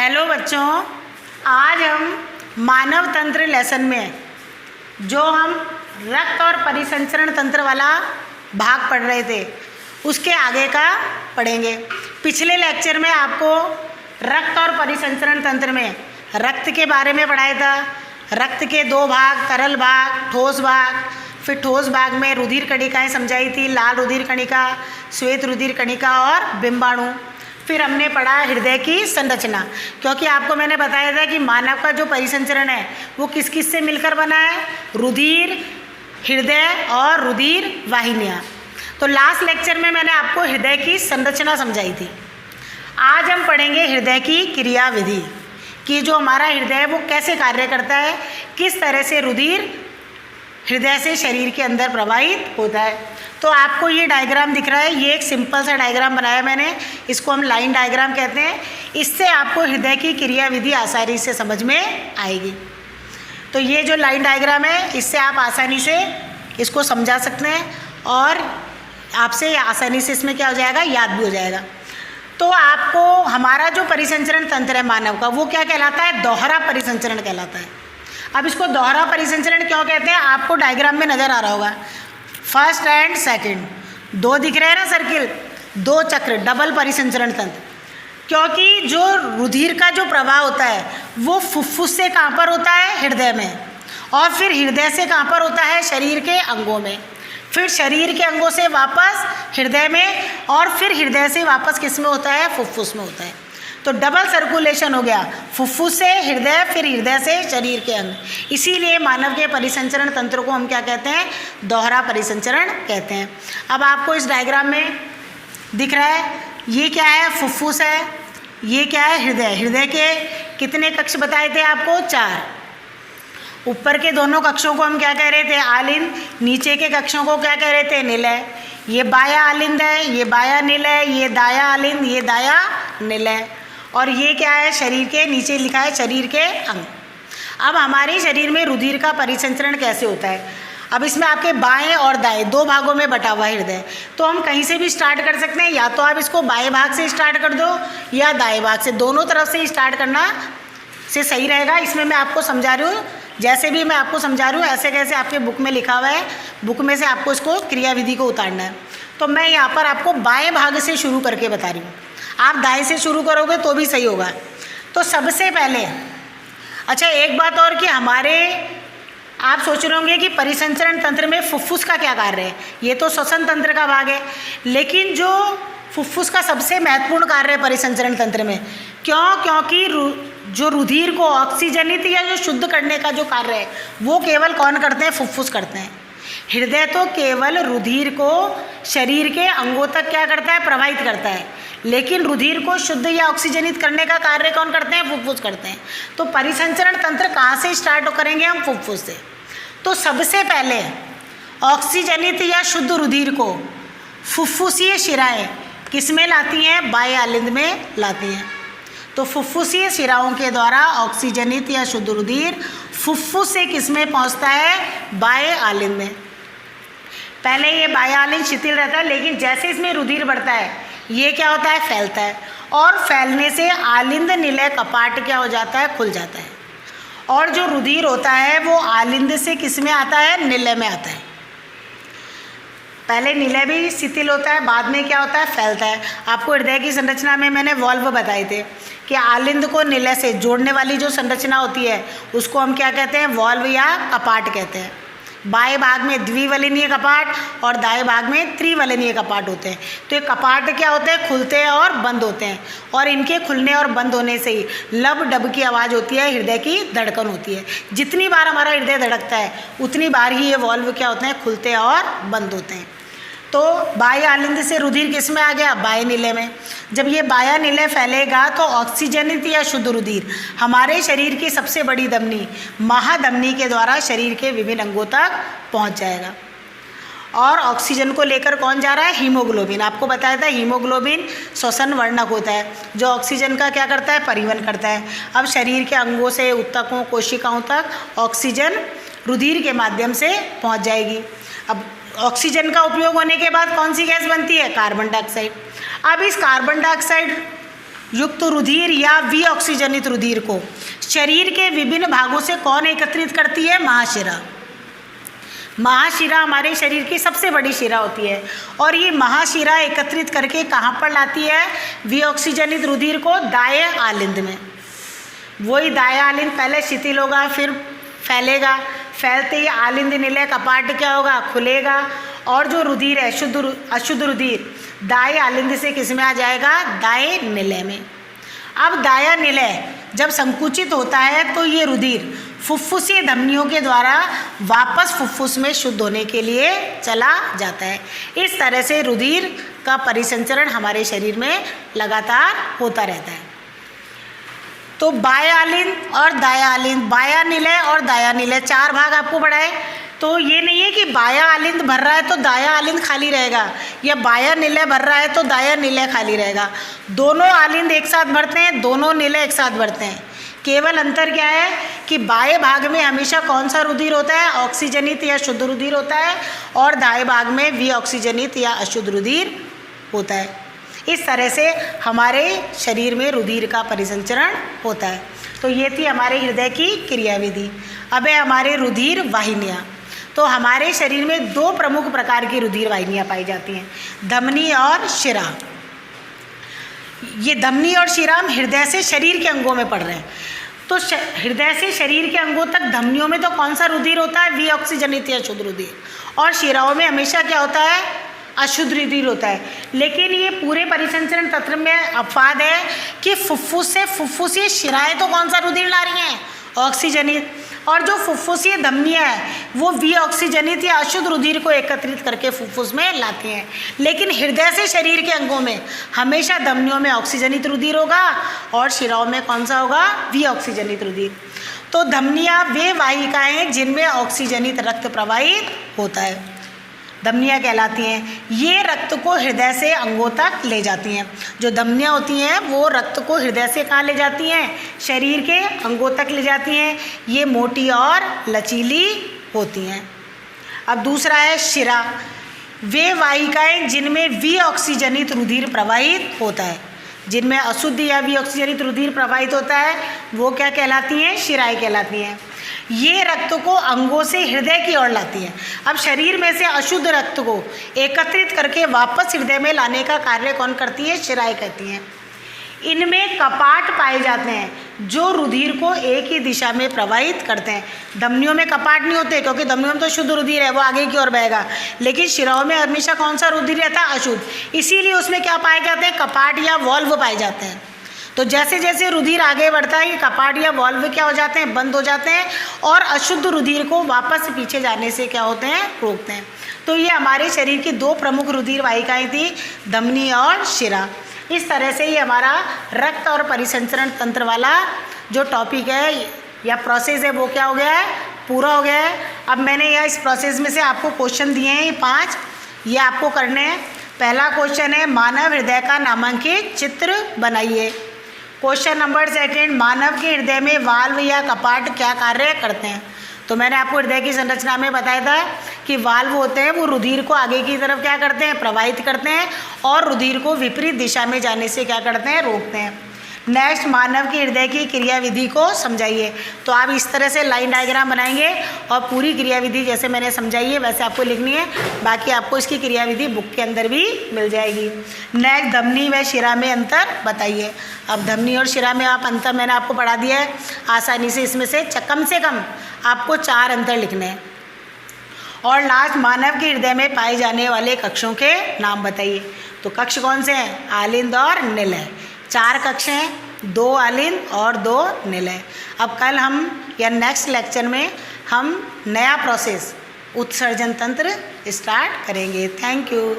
Hello बच्चों, आज हम मानव तंत्र लेसन में जो हम रक्त और परिसंचरण तंत्र वाला भाग पढ़ रहे थे उसके आगे का पढ़ेंगे। पिछले लेक्चर में आपको रक्त और परिसंचरण तंत्र में रक्त के बारे में पढ़ाया था। रक्त के दो भाग, तरल भाग, ठोस भाग। फिर ठोस भाग में रुधिर कणिकाएँ समझाई थी, लाल रुधिर कणिका, श्वेत रुधिर कणिका और बिंबाणु। फिर हमने पढ़ा हृदय की संरचना, क्योंकि आपको मैंने बताया था कि मानव का जो परिसंचरण है वो किस किस से मिलकर बना है, रुधिर, हृदय और रुधिर वाहिनियाँ। तो लास्ट लेक्चर में मैंने आपको हृदय की संरचना समझाई थी। आज हम पढ़ेंगे हृदय की क्रियाविधि कि जो हमारा हृदय है वो कैसे कार्य करता है, किस तरह से रुधिर हृदय से शरीर के अंदर प्रवाहित होता है। तो आपको ये डायग्राम दिख रहा है, ये एक सिंपल सा डायग्राम बनाया मैंने, इसको हम लाइन डायग्राम कहते हैं। इससे आपको हृदय की क्रियाविधि आसानी से समझ में आएगी। तो ये जो लाइन डायग्राम है इससे आप आसानी से इसको समझा सकते हैं और आपसे आसानी से इसमें क्या हो जाएगा, याद भी हो जाएगा। तो आपको हमारा जो परिसंचरण तंत्र है मानव का वो क्या कहलाता है, दोहरा परिसंचरण कहलाता है। अब इसको दोहरा परिसंचरण क्यों कहते हैं, आपको डायग्राम में नज़र आ रहा होगा, फर्स्ट एंड सेकंड, दो दिख रहे हैं ना सर्किल, दो चक्र, डबल परिसंचरण तंत्र। क्योंकि जो रुधिर का जो प्रवाह होता है वो फुफ्फुस से कहाँ पर होता है, हृदय में, और फिर हृदय से कहाँ पर होता है, शरीर के अंगों में, फिर शरीर के अंगों से वापस हृदय में, और फिर हृदय से वापस किस में होता है, फुफ्फुस में होता है। तो डबल सर्कुलेशन हो गया, फुफ्फुस से हृदय, फिर हृदय से शरीर के अंग। इसीलिए मानव के परिसंचरण तंत्र को हम क्या कहते हैं, दोहरा परिसंचरण कहते हैं। अब आपको इस डायग्राम में दिख रहा है, ये क्या है, फुफ्फुस है, ये क्या है, हृदय। हृदय के कितने कक्ष बताए थे आपको, 4। ऊपर के दोनों कक्षों को हम क्या कह रहे थे, आलिंद, नीचे के कक्षों को क्या कह रहे थे, निलय। ये बाया आलिंद है, ये बाया निलय, ये दाया आलिंद, ये दाया निलय। और ये क्या है, शरीर के नीचे लिखा है शरीर के अंग। अब हमारे शरीर में रुधिर का परिसंचरण कैसे होता है, अब इसमें आपके बाएं और दाएं दो भागों में बटा हुआ है हृदय। तो हम कहीं से भी स्टार्ट कर सकते हैं, या तो आप इसको बाएं भाग से स्टार्ट कर दो या दाएं भाग से, दोनों तरफ से स्टार्ट करना से सही रहेगा। इसमें मैं आपको समझा रही हूँ, जैसे भी मैं आपको समझा रही हूँ ऐसे कैसे आपके बुक में लिखा हुआ है, बुक में से आपको इसको क्रियाविधि को उतारना है। तो मैं यहाँ पर आपको बाएँ भाग से शुरू करके बता रही हूँ, आप दाएं से शुरू करोगे तो भी सही होगा। तो सबसे पहले, अच्छा एक बात और कि हमारे, आप सोच रहे होंगे कि परिसंचरण तंत्र में फुफ्फुस का क्या कार्य है, ये तो श्वसन तंत्र का भाग है, लेकिन जो फुफ्फुस का सबसे महत्वपूर्ण कार्य है परिसंचरण तंत्र में, क्योंकि जो रुधिर को ऑक्सीजनित या जो शुद्ध करने का जो कार्य है वो केवल कौन करते हैं, फुफ्फुस करते हैं। हृदय तो केवल रुधिर को शरीर के अंगों तक क्या करता है, प्रवाहित करता है, लेकिन रुधिर को शुद्ध या ऑक्सीजनित करने का कार्य कौन करते हैं, फुफ्फुस करते हैं। तो परिसंचरण तंत्र कहाँ से स्टार्ट करेंगे हम, फुफ्फुस से। तो सबसे पहले ऑक्सीजनित या शुद्ध रुधिर को फुफ्फुसीय शिराएं किस में लाती हैं, बाएं आलिंद में लाती हैं। तो फुफ्फुसीय शिराओं के द्वारा ऑक्सीजनित या शुद्ध रुधिर फुफ्फुस से किस में पहुँचता है, बाएं आलिंद में। पहले ये बाएं आलिंद शिथिल रहता है, लेकिन जैसे इसमें रुधिर बढ़ता है ये क्या होता है, फैलता है, और फैलने से आलिंद निलय कपाट क्या हो जाता है, खुल जाता है। और जो रुधिर होता है वो आलिंद से किस में आता है, निलय में आता है। पहले निलय भी शिथिल होता है, बाद में क्या होता है, फैलता है। आपको हृदय की संरचना में मैंने वॉल्व बताए थे कि आलिंद को निलय से जोड़ने वाली जो संरचना होती है उसको हम क्या कहते हैं, वॉल्व या कपाट कहते हैं। बाएं भाग में द्विवलनीय कपाट और दाएं भाग में त्रिवलनीय कपाट होते हैं। तो ये कपाट क्या होते हैं, खुलते हैं और बंद होते हैं, और इनके खुलने और बंद होने से ही लब डब की आवाज़ होती है, हृदय की धड़कन होती है। जितनी बार हमारा हृदय धड़कता है उतनी बार ही ये वॉल्व क्या होते हैं, खुलते हैं और बंद होते हैं। तो बाएं आलिंद से रुधिर किस में आ गया, बाएं निलय में। जब ये बायां निलय फैलेगा तो ऑक्सीजनित या शुद्ध रुधिर हमारे शरीर की सबसे बड़ी धमनी महाधमनी के द्वारा शरीर के विभिन्न अंगों तक पहुंच जाएगा। और ऑक्सीजन को लेकर कौन जा रहा है, हीमोग्लोबिन। आपको बताया था हीमोग्लोबिन श्वसन वर्णक होता है जो ऑक्सीजन का क्या करता है, परिवहन करता है। अब शरीर के अंगों से ऊतकों, कोशिकाओं तक ऑक्सीजन रुधिर के माध्यम से पहुँच जाएगी। अब ऑक्सीजन का उपयोग होने के बाद कौन सी गैस बनती है, कार्बन डाइऑक्साइड। अब इस कार्बन डाइऑक्साइड युक्त रुधिर या विऑक्सीजनित रुधिर को शरीर के विभिन्न भागों से कौन एकत्रित करती है? महाशिरा। महाशिरा हमारे शरीर की सबसे बड़ी शिरा होती है और ये महाशिरा एकत्रित करके कहाँ पर लाती है? विऑक्सीजनित रुधिर को दाएं आलिंद में। वही दाएं आलिंद पहले शिथिल होगा, फिर फैलेगा, फैलते ही आलिंद निलय कपाट क्या होगा? खुलेगा और जो रुधिर है अशुद्ध रुधिर दाएं आलिंद से किस में आ जाएगा? दाएं निलय में। अब दायां निलय जब संकुचित होता है तो ये रुधिर फुफ्फुसीय धमनियों के द्वारा वापस फुफ्फुस में शुद्ध होने के लिए चला जाता है। इस तरह से रुधिर का परिसंचरण हमारे शरीर में लगातार होता रहता है। तो बायां आलिंद और दायां आलिंद, बायां निलय और दायां निलय, 4 भाग आपको पढ़ा है। तो ये नहीं है कि बायां आलिंद भर रहा है तो दायां आलिंद खाली रहेगा, या बायां निलय भर रहा है तो दायां निलय खाली रहेगा। दोनों आलिंद एक साथ भरते हैं, दोनों निलय एक साथ भरते हैं। केवल अंतर क्या है कि बाएं भाग में हमेशा कौन सा रुधिर होता है? ऑक्सीजनित या शुद्ध रुधिर होता है, और दाएं भाग में विऑक्सीजनित या अशुद्ध रुधिर होता है। इस तरह से हमारे शरीर में रुधिर का परिसंचरण होता है। तो ये थी हमारे हृदय की क्रियाविधि। अब है हमारे रुधिर वाहिनियाँ। तो हमारे शरीर में 2 प्रमुख प्रकार की रुधिर वाहिनियाँ पाई जाती हैं, धमनी और शिरा। ये धमनी और शिरा हम हृदय से शरीर के अंगों में पढ़ रहे हैं। तो हृदय से शरीर के अंगों तक धमनियों में तो कौन सा रुधिर होता है? विऑक्सीजनित या शुद्ध रुधिर। और शिराओं में हमेशा क्या होता है? अशुद्ध रुधिर होता है। लेकिन ये पूरे परिसंचरण तंत्र में अपवाद है कि फुफ्फुस से फुफ्फुसीय शिराएं तो कौन सा रुधिर ला रही हैं? ऑक्सीजनित। और जो फुफ्फुसीय धमनियाँ हैं वो विऑक्सीजनित या अशुद्ध रुधिर को एकत्रित करके फुफ्फुस में लाती हैं। लेकिन हृदय से शरीर के अंगों में हमेशा धमनियों में ऑक्सीजनित रुधिर होगा और शिराओं में कौन सा होगा? विऑक्सीजनित रुधिर। तो धमनियाँ वे वाहिकाएँ जिनमें ऑक्सीजनित रक्त प्रवाहित होता है, धमनियाँ कहलाती हैं। ये रक्त को हृदय से अंगों तक ले जाती हैं। जो धमनियाँ होती हैं वो रक्त को हृदय से कहाँ ले जाती हैं? शरीर के अंगों तक ले जाती हैं। ये मोटी और लचीली होती हैं। अब दूसरा है शिरा। वे वाहिकाएँ जिनमें विऑक्सीजनित रुधिर प्रवाहित होता है, जिनमें अशुद्ध या विऑक्सीजनित रुधिर प्रवाहित होता है वो क्या कहलाती हैं? शिराएँ कहलाती हैं। ये रक्त को अंगों से हृदय की ओर लाती है। अब शरीर में से अशुद्ध रक्त को एकत्रित करके वापस हृदय में लाने का कार्य कौन करती है? शिराएँ करती हैं। इनमें कपाट पाए जाते हैं जो रुधिर को एक ही दिशा में प्रवाहित करते हैं। धमनियों में कपाट नहीं होते क्योंकि धमनियों में तो शुद्ध रुधिर है, वो आगे की ओर बहेगा। लेकिन शिराओं में हमेशा कौन सा रुधिर रहता है? अशुद्ध। इसीलिए उसमें क्या पाए जाते हैं? कपाट या वॉल्व पाए जाते हैं। तो जैसे जैसे रुधिर आगे बढ़ता है ये कपाट या वॉल्व क्या हो जाते हैं? बंद हो जाते हैं और अशुद्ध रुधिर को वापस पीछे जाने से क्या होते हैं? रोकते हैं। तो ये हमारे शरीर की 2 प्रमुख रुधिर वाहिकाएँ थी, धमनी और शिरा। इस तरह से ये हमारा रक्त और परिसंचरण तंत्र वाला जो टॉपिक है या प्रोसेस है वो क्या हो गया है? पूरा हो गया है। अब मैंने यह इस प्रोसेस में से आपको क्वेश्चन दिए हैं 5, ये आपको करने हैं। पहला क्वेश्चन है मानव हृदय का नामांकित चित्र बनाइए। क्वेश्चन नंबर 2, मानव के हृदय में वाल्व या कपाट क्या कार्य करते हैं? तो मैंने आपको हृदय की संरचना में बताया था कि वाल्व होते हैं वो रुधिर को आगे की तरफ क्या करते हैं? प्रवाहित करते हैं और रुधिर को विपरीत दिशा में जाने से क्या करते हैं? रोकते हैं। नेक्स्ट, मानव के हृदय की क्रियाविधि को समझाइए। तो आप इस तरह से लाइन डायग्राम बनाएंगे और पूरी क्रियाविधि जैसे मैंने समझाई है वैसे आपको लिखनी है। बाकी आपको इसकी क्रियाविधि बुक के अंदर भी मिल जाएगी। नेक्स्ट, धमनी व शिरा में अंतर बताइए। अब धमनी और शिरा में आप अंतर मैंने आपको पढ़ा दिया है आसानी से। इसमें से कम आपको 4 अंतर लिखने हैं। और लास्ट, मानव के हृदय में पाए जाने वाले कक्षों के नाम बताइए। तो कक्ष कौन से हैं? आलिंद और निलय। 4 कक्ष हैं, 2 आलिंद और 2 निलय। अब कल हम या नेक्स्ट लेक्चर में हम नया प्रोसेस उत्सर्जन तंत्र स्टार्ट करेंगे। Thank you.